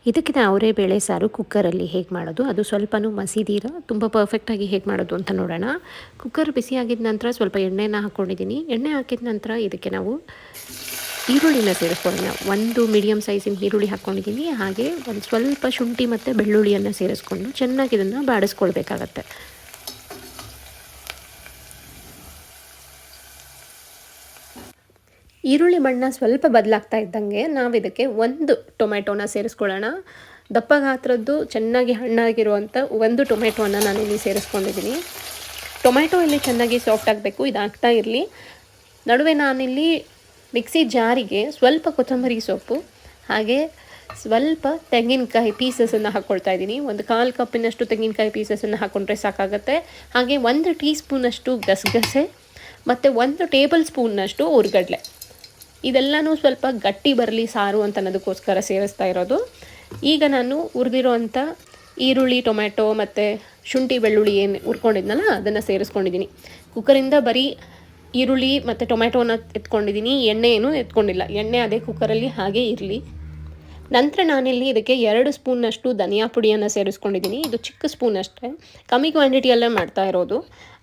ಇದಕ್ಕಿಂತ ಅವರೇ ಬೇಳೆ ಸಾರು ಕುಕ್ಕರಲ್ಲಿ ಹೇಗೆ ಮಾಡೋದು, ಅದು ಸ್ವಲ್ಪನೂ ಮಸೀದಿರ ತುಂಬ ಪರ್ಫೆಕ್ಟಾಗಿ ಹೇಗೆ ಮಾಡೋದು ಅಂತ ನೋಡೋಣ. ಕುಕ್ಕರ್ ಬಿಸಿಯಾಗಿದ್ದ ನಂತರ ಸ್ವಲ್ಪ ಎಣ್ಣೆನ ಹಾಕ್ಕೊಂಡಿದ್ದೀನಿ. ಎಣ್ಣೆ ಹಾಕಿದ ನಂತರ ಇದಕ್ಕೆ ನಾವು ಈರುಳ್ಳಿನ ಸೇರಿಸ್ಕೊಳ್ಳೋಣ. ಒಂದು ಮೀಡಿಯಮ್ ಸೈಜಿನ ಈರುಳ್ಳಿ ಹಾಕ್ಕೊಂಡಿದ್ದೀನಿ. ಹಾಗೆ ಒಂದು ಸ್ವಲ್ಪ ಶುಂಠಿ ಮತ್ತು ಬೆಳ್ಳುಳ್ಳಿಯನ್ನು ಸೇರಿಸ್ಕೊಂಡು ಚೆನ್ನಾಗಿ ಇದನ್ನು ಬಾಡಿಸ್ಕೊಳ್ಬೇಕಾಗತ್ತೆ. ಈರುಳ್ಳಿ ಬಣ್ಣ ಸ್ವಲ್ಪ ಬದಲಾಗ್ತಾ ಇದ್ದಂಗೆ ನಾವು ಇದಕ್ಕೆ ಒಂದು ಟೊಮೆಟೊನ ಸೇರಿಸ್ಕೊಳ್ಳೋಣ. ದಪ್ಪ ಗಾತ್ರದ್ದು ಚೆನ್ನಾಗಿ ಹಣ್ಣಾಗಿರುವಂಥ ಒಂದು ಟೊಮೆಟೊವನ್ನು ನಾನಿಲ್ಲಿ ಸೇರಿಸ್ಕೊಂಡಿದ್ದೀನಿ. ಟೊಮೆಟೊ ಇಲ್ಲಿ ಚೆನ್ನಾಗಿ ಸಾಫ್ಟ್ ಆಗಬೇಕು, ಇದಾಗ್ತಾ ಇರಲಿ. ನಡುವೆ ನಾನಿಲ್ಲಿ ಮಿಕ್ಸಿ ಜಾರಿಗೆ ಸ್ವಲ್ಪ ಕೊತ್ತಂಬರಿ ಸೊಪ್ಪು ಹಾಗೆ ಸ್ವಲ್ಪ ತೆಂಗಿನಕಾಯಿ ಪೀಸಸನ್ನು ಹಾಕ್ಕೊಳ್ತಾ ಇದ್ದೀನಿ. ಒಂದು 1/4 ಕಪ್ಪಿನಷ್ಟು ತೆಂಗಿನಕಾಯಿ ಪೀಸಸನ್ನು ಹಾಕ್ಕೊಂಡ್ರೆ ಸಾಕಾಗುತ್ತೆ. ಹಾಗೆ 1 ಟೀ ಸ್ಪೂನಷ್ಟು ಗಸಗಸೆ ಮತ್ತು 1 ಟೇಬಲ್ ಸ್ಪೂನ್ನಷ್ಟು ಹುರ್ಗಡ್ಲೆ. ಇದೆಲ್ಲನೂ ಸ್ವಲ್ಪ ಗಟ್ಟಿ ಬರಲಿ ಸಾರು ಅಂತ ಅನ್ನೋದಕ್ಕೋಸ್ಕರ ಸೇರಿಸ್ತಾ ಇರೋದು. ಈಗ ನಾನು ಹುರಿದಿರೋವಂಥ ಈರುಳ್ಳಿ, ಟೊಮೆಟೊ ಮತ್ತು ಶುಂಠಿ ಬೆಳ್ಳುಳ್ಳಿ ಏನು ಹುರ್ಕೊಂಡಿದ್ನಲ್ಲ ಅದನ್ನು ಸೇರಿಸ್ಕೊಂಡಿದ್ದೀನಿ. ಕುಕ್ಕರಿಂದ ಬರೀ ಈರುಳ್ಳಿ ಮತ್ತು ಟೊಮೆಟೊನ ಎತ್ಕೊಂಡಿದ್ದೀನಿ, ಎಣ್ಣೆ ಏನೂ ಎತ್ಕೊಂಡಿಲ್ಲ. ಎಣ್ಣೆ ಅದೇ ಕುಕ್ಕರಲ್ಲಿ ಹಾಗೇ ಇರಲಿ. ನಂತರ ನಾನಿಲ್ಲಿ ಇದಕ್ಕೆ 2 ಸ್ಪೂನ್ನಷ್ಟು ಧನಿಯಾ ಪುಡಿಯನ್ನು ಸೇರಿಸ್ಕೊಂಡಿದ್ದೀನಿ. ಇದು ಚಿಕ್ಕ ಸ್ಪೂನ್ ಅಷ್ಟೇ, ಕಮ್ಮಿ ಕ್ವಾಂಟಿಟಿಯಲ್ಲೇ ಮಾಡ್ತಾ ಇರೋದು.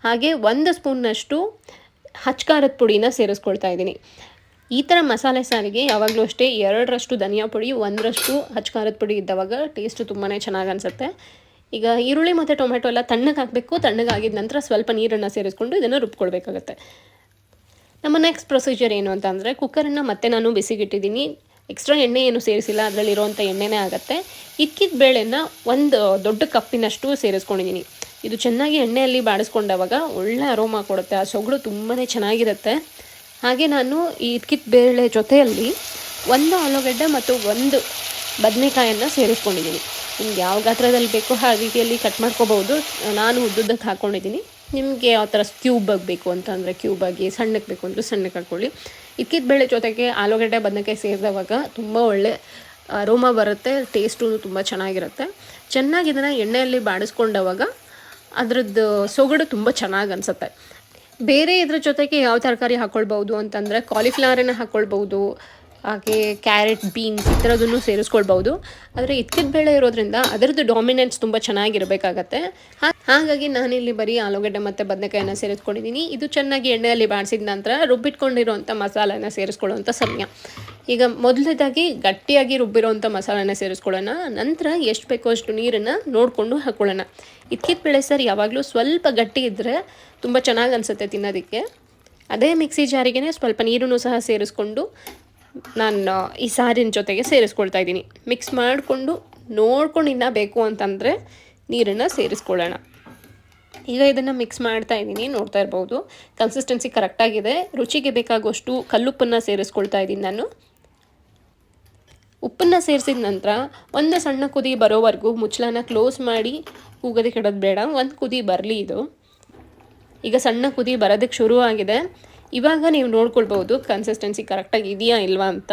ಹಾಗೆ 1 ಸ್ಪೂನ್ನಷ್ಟು ಖಾರದ ಪುಡಿನ ಸೇರಿಸ್ಕೊಳ್ತಾ ಇದ್ದೀನಿ. ಈ ಥರ ಮಸಾಲೆ ಸಾರಿಗೆ ಯಾವಾಗಲೂ ಅಷ್ಟೇ 2ರಷ್ಟು ಧನಿಯಾ ಪುಡಿ, 1ರಷ್ಟು ಖಾರದ ಪುಡಿ ಇದ್ದವಾಗ ಟೇಸ್ಟು ತುಂಬಾ ಚೆನ್ನಾಗಿ ಅನಿಸುತ್ತೆ. ಈಗ ಈರುಳ್ಳಿ ಮತ್ತು ಟೊಮೆಟೊ ಎಲ್ಲ ತಣ್ಣಗೆ ಹಾಕಬೇಕು. ತಣ್ಣಗಾಗಿದ ನಂತರ ಸ್ವಲ್ಪ ನೀರನ್ನು ಸೇರಿಸ್ಕೊಂಡು ಇದನ್ನು ರುಬ್ಕೊಳ್ಬೇಕಾಗತ್ತೆ. ನಮ್ಮ ನೆಕ್ಸ್ಟ್ ಪ್ರೊಸೀಜರ್ ಏನು ಅಂತ ಅಂದರೆ, ಕುಕ್ಕರನ್ನು ಮತ್ತೆ ನಾನು ಬಿಸಿಗಿಟ್ಟಿದ್ದೀನಿ. ಎಕ್ಸ್ಟ್ರಾ ಎಣ್ಣೆ ಏನು ಸೇರಿಸಿಲ್ಲ, ಅದರಲ್ಲಿರುವಂಥ ಎಣ್ಣೆನೇ ಆಗುತ್ತೆ. ಇಕ್ಕಿದ ಬೇಳೆನ 1 ದೊಡ್ಡ ಕಪ್ಪಿನಷ್ಟು ಸೇರಿಸ್ಕೊಂಡಿದ್ದೀನಿ. ಇದು ಚೆನ್ನಾಗಿ ಎಣ್ಣೆಯಲ್ಲಿ ಬಾಡಿಸ್ಕೊಂಡಾಗ ಒಳ್ಳೆ ಅರೋಮಾ ಕೊಡುತ್ತೆ, ಆ ಸೊಗಡು ತುಂಬಾ ಚೆನ್ನಾಗಿರುತ್ತೆ. ಹಾಗೆ ನಾನು ಈ ಇಕ್ಕಿದ ಬೇಳೆ ಜೊತೆಯಲ್ಲಿ 1 ಆಲೂಗಡ್ಡೆ ಮತ್ತು 1 ಬದನೆಕಾಯನ್ನು ಸೇರಿಸ್ಕೊಂಡಿದ್ದೀನಿ. ನಿಮ್ಗೆ ಯಾವ ಗಾತ್ರದಲ್ಲಿ ಬೇಕೋ ಆ ರೀತಿಯಲ್ಲಿ ಕಟ್ ಮಾಡ್ಕೋಬಹುದು. ನಾನು ಉದ್ದುದ್ದಕ್ಕೆ ಹಾಕ್ಕೊಂಡಿದ್ದೀನಿ. ನಿಮಗೆ ಯಾವ ಥರ ಕ್ಯೂಬಾಗಿ ಬೇಕು ಅಂತಂದರೆ ಕ್ಯೂಬಾಗಿ, ಸಣ್ಣಕ್ಕೆ ಬೇಕು ಅಂದರೆ ಸಣ್ಣಕ್ಕೆ ಹಾಕ್ಕೊಳ್ಳಿ. ಇಕ್ಕಿದ ಬೇಳೆ ಜೊತೆಗೆ ಆಲೂಗಡ್ಡೆ ಬದನೆಕಾಯಿ ಸೇರಿದವಾಗ ತುಂಬ ಒಳ್ಳೆ ಅರೋಮಾ ಬರುತ್ತೆ, ಟೇಸ್ಟು ತುಂಬ ಚೆನ್ನಾಗಿರುತ್ತೆ. ಚೆನ್ನಾಗಿ ಇದನ್ನು ಎಣ್ಣೆಯಲ್ಲಿ ಬಾಡಿಸ್ಕೊಂಡವಾಗ ಅದರದ್ದು ಸೊಗಡು ತುಂಬ ಚೆನ್ನಾಗಿ ಅನಿಸುತ್ತೆ. ಬೇರೆ ಇದ್ರ ಜೊತೆಗೆ ಯಾವ ತರಕಾರಿ ಹಾಕ್ಕೊಳ್ಬೋದು ಅಂತಂದರೆ ಕಾಲಿಫ್ಲವರನ್ನು ಹಾಕ್ಕೊಳ್ಬೋದು, ಹಾಗೆ ಕ್ಯಾರೆಟ್, ಬೀನ್ಸ್ ಈ ಥರದನ್ನು ಸೇರಿಸ್ಕೊಳ್ಬೋದು. ಆದರೆ ಇಕ್ಕಿದ ಬೇಳೆ ಇರೋದ್ರಿಂದ ಅದರದ್ದು ಡಾಮಿನೆನ್ಸ್ ತುಂಬ ಚೆನ್ನಾಗಿರಬೇಕಾಗತ್ತೆ. ಹಾಗಾಗಿ ನಾನಿಲ್ಲಿ ಬರೀ ಆಲೂಗಡ್ಡೆ ಮತ್ತು ಬದನೆಕಾಯನ್ನು ಸೇರಿಸ್ಕೊಂಡಿದ್ದೀನಿ. ಇದು ಚೆನ್ನಾಗಿ ಎಣ್ಣೆಯಲ್ಲಿ ಬಾಡಿಸಿದ ನಂತರ ರುಬ್ಬಿಟ್ಕೊಂಡಿರೋವಂಥ ಮಸಾಲೆನ ಸೇರಿಸ್ಕೊಳ್ಳೋವಂಥ ಸಮಯ. ಈಗ ಮೊದಲನೇದಾಗಿ ಗಟ್ಟಿಯಾಗಿ ರುಬ್ಬಿರೋವಂಥ ಮಸಾಲೆನ ಸೇರಿಸ್ಕೊಳ್ಳೋಣ. ನಂತರ ಎಷ್ಟು ಬೇಕೋ ಅಷ್ಟು ನೀರನ್ನು ನೋಡಿಕೊಂಡು ಹಾಕ್ಕೊಳ್ಳೋಣ. ಇಕ್ಕಿದ ಬೇಳೆ ಸರ್ ಯಾವಾಗಲೂ ಸ್ವಲ್ಪ ಗಟ್ಟಿ ಇದ್ದರೆ ತುಂಬ ಚೆನ್ನಾಗಿ ಅನಿಸುತ್ತೆ ತಿನ್ನೋದಕ್ಕೆ. ಅದೇ ಮಿಕ್ಸಿ ಜಾರಿಗೇ ಸ್ವಲ್ಪ ನೀರನ್ನು ಸಹ ಸೇರಿಸ್ಕೊಂಡು ನಾನು ಈ ಸಾರಿನ ಜೊತೆಗೆ ಸೇರಿಸ್ಕೊಳ್ತಾ ಇದ್ದೀನಿ. ಮಿಕ್ಸ್ ಮಾಡಿಕೊಂಡು ನೋಡ್ಕೊಂಡು ಇನ್ನೂ ಬೇಕು ಅಂತಂದರೆ ನೀರನ್ನು ಸೇರಿಸ್ಕೊಳ್ಳೋಣ. ಈಗ ಇದನ್ನು ಮಿಕ್ಸ್ ಮಾಡ್ತಾ ಇದ್ದೀನಿ, ನೋಡ್ತಾ ಇರ್ಬೋದು ಕನ್ಸಿಸ್ಟೆನ್ಸಿ ಕರೆಕ್ಟಾಗಿದೆ. ರುಚಿಗೆ ಬೇಕಾಗುವಷ್ಟು ಕಲ್ಲುಪ್ಪನ್ನು ಸೇರಿಸ್ಕೊಳ್ತಾ ಇದ್ದೀನಿ ನಾನು. ಉಪ್ಪನ್ನು ಸೇರಿಸಿದ ನಂತರ ಒಂದು ಸಣ್ಣ ಕುದಿ ಬರೋವರೆಗೂ ಮುಚ್ಚಳನ ಕ್ಲೋಸ್ ಮಾಡಿ ಕೂಗೋದಕ್ಕೆ ಇಡೋದು ಬೇಡ. 1 ಕುದಿ ಬರಲಿ ಇದು. ಈಗ ಸಣ್ಣ ಕುದಿ ಬರೋದಕ್ಕೆ ಶುರು ಆಗಿದೆ. ಇವಾಗ ನೀವು ನೋಡ್ಕೊಳ್ಬೋದು ಕನ್ಸಿಸ್ಟೆನ್ಸಿ ಕರೆಕ್ಟಾಗಿ ಇದೆಯಾ ಇಲ್ವಾ ಅಂತ.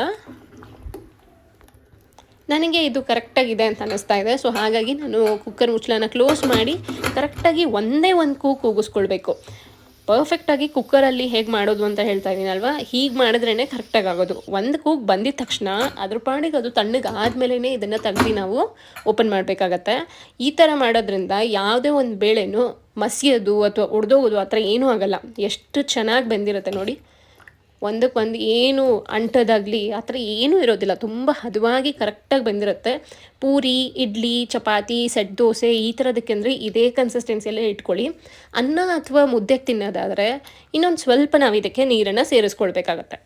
ನನಗೆ ಇದು ಕರೆಕ್ಟಾಗಿದೆ ಅಂತ ಅನ್ನಿಸ್ತಾ ಇದೆ. ಸೊ ಹಾಗಾಗಿ ನಾನು ಕುಕ್ಕರ್ ಮುಚ್ಚಳನ ಕ್ಲೋಸ್ ಮಾಡಿ ಕರೆಕ್ಟಾಗಿ ಒಂದೇ ಒಂದು ಕೂಗಿಸ್ಕೊಳ್ಬೇಕು. ಪರ್ಫೆಕ್ಟಾಗಿ ಕುಕ್ಕರಲ್ಲಿ ಹೇಗೆ ಮಾಡೋದು ಅಂತ ಹೇಳ್ತಾ ಇದ್ದೀನಲ್ವ, ಹೀಗೆ ಮಾಡಿದ್ರೇ ಕರೆಕ್ಟಾಗಿ ಆಗೋದು. 1 ಕೂಗು ಬಂದಿದ ತಕ್ಷಣ ಅದ್ರ ಪಾಡಿಗೆ ಅದು ತಣ್ಣಗೆ ಆದಮೇಲೆ ಇದನ್ನು ತೆಗ್ದು ನಾವು ಓಪನ್ ಮಾಡಬೇಕಾಗತ್ತೆ. ಈ ಥರ ಮಾಡೋದ್ರಿಂದ ಯಾವುದೇ ಒಂದು ಬೇಳೆನೂ ಮಸಿಯೋದು ಅಥವಾ ಒಡೆದೋಗೋದು ಆ ಥರ ಏನೂ ಆಗೋಲ್ಲ. ಎಷ್ಟು ಚೆನ್ನಾಗಿ ಬೆಂದಿರುತ್ತೆ ನೋಡಿ. ಒಂದಕ್ಕೊಂದು ಏನು ಅಂಟೋದಾಗಲಿ ಆ ಥರ ಏನೂ ಇರೋದಿಲ್ಲ. ತುಂಬ ಹದವಾಗಿ ಕರೆಕ್ಟಾಗಿ ಬೆಂದಿರುತ್ತೆ. ಪೂರಿ, ಇಡ್ಲಿ, ಚಪಾತಿ, ಸೆಟ್ ದೋಸೆ ಈ ಥರದಕ್ಕೆ ಅಂದರೆ ಇದೇ ಕನ್ಸಿಸ್ಟೆನ್ಸಿಯಲ್ಲೇ ಇಟ್ಕೊಳ್ಳಿ. ಅನ್ನ ಅಥವಾ ಮುದ್ದೆಗೆ ತಿನ್ನೋದಾದರೆ ಇನ್ನೊಂದು ಸ್ವಲ್ಪ ನಾವು ಇದಕ್ಕೆ ನೀರನ್ನು ಸೇರಿಸ್ಕೊಳ್ಬೇಕಾಗತ್ತೆ.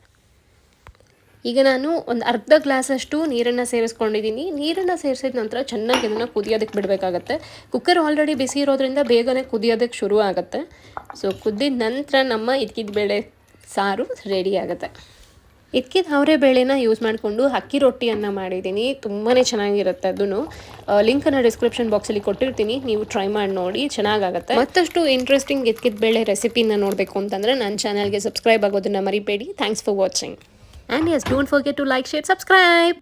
ಈಗ ನಾನು ಒಂದು ಅರ್ಧ ಗ್ಲಾಸಷ್ಟು ನೀರನ್ನು ಸೇರಿಸ್ಕೊಂಡಿದ್ದೀನಿ. ನೀರನ್ನು ಸೇರಿಸಿದ ನಂತರ ಚೆನ್ನಾಗಿ ಇದನ್ನು ಕುದಿಯೋದಕ್ಕೆ ಬಿಡಬೇಕಾಗತ್ತೆ. ಕುಕ್ಕರ್ ಆಲ್ರೆಡಿ ಬಿಸಿ ಇರೋದ್ರಿಂದ ಬೇಗನೆ ಕುದಿಯೋದಕ್ಕೆ ಶುರು ಆಗುತ್ತೆ. ಸೊ ಕುದ್ದಿದ ನಂತರ ನಮ್ಮ ಇದ್ಕಿದ ಬೇಳೆ ಸಾರು ರೆಡಿ ಆಗುತ್ತೆ. ಇದ್ಕಿದ ಅವರೇ ಬೇಳೆನ ಯೂಸ್ ಮಾಡಿಕೊಂಡು ಅಕ್ಕಿ ರೊಟ್ಟಿಯನ್ನು ಮಾಡಿದ್ದೀನಿ. ತುಂಬಾ ಚೆನ್ನಾಗಿರುತ್ತೆ. ಅದನ್ನು ಲಿಂಕನ್ನು ಡಿಸ್ಕ್ರಿಪ್ಷನ್ ಬಾಕ್ಸಲ್ಲಿ ಕೊಟ್ಟಿರ್ತೀನಿ, ನೀವು ಟ್ರೈ ಮಾಡಿ ನೋಡಿ, ಚೆನ್ನಾಗಾಗುತ್ತೆ. ಮತ್ತಷ್ಟು ಇಂಟ್ರೆಸ್ಟಿಂಗ್ ಇದ್ಕಿದ ಬೇಳೆ ರೆಸಿಪಿನ ನೋಡಬೇಕು ಅಂತಂದರೆ ನನ್ನ ಚಾನಲ್ಗೆ ಸಬ್ಸ್ಕ್ರೈಬ್ ಆಗೋದನ್ನು ಮರಿಬೇಡಿ. Thanks for watching. And yes, don't forget to like, share, subscribe.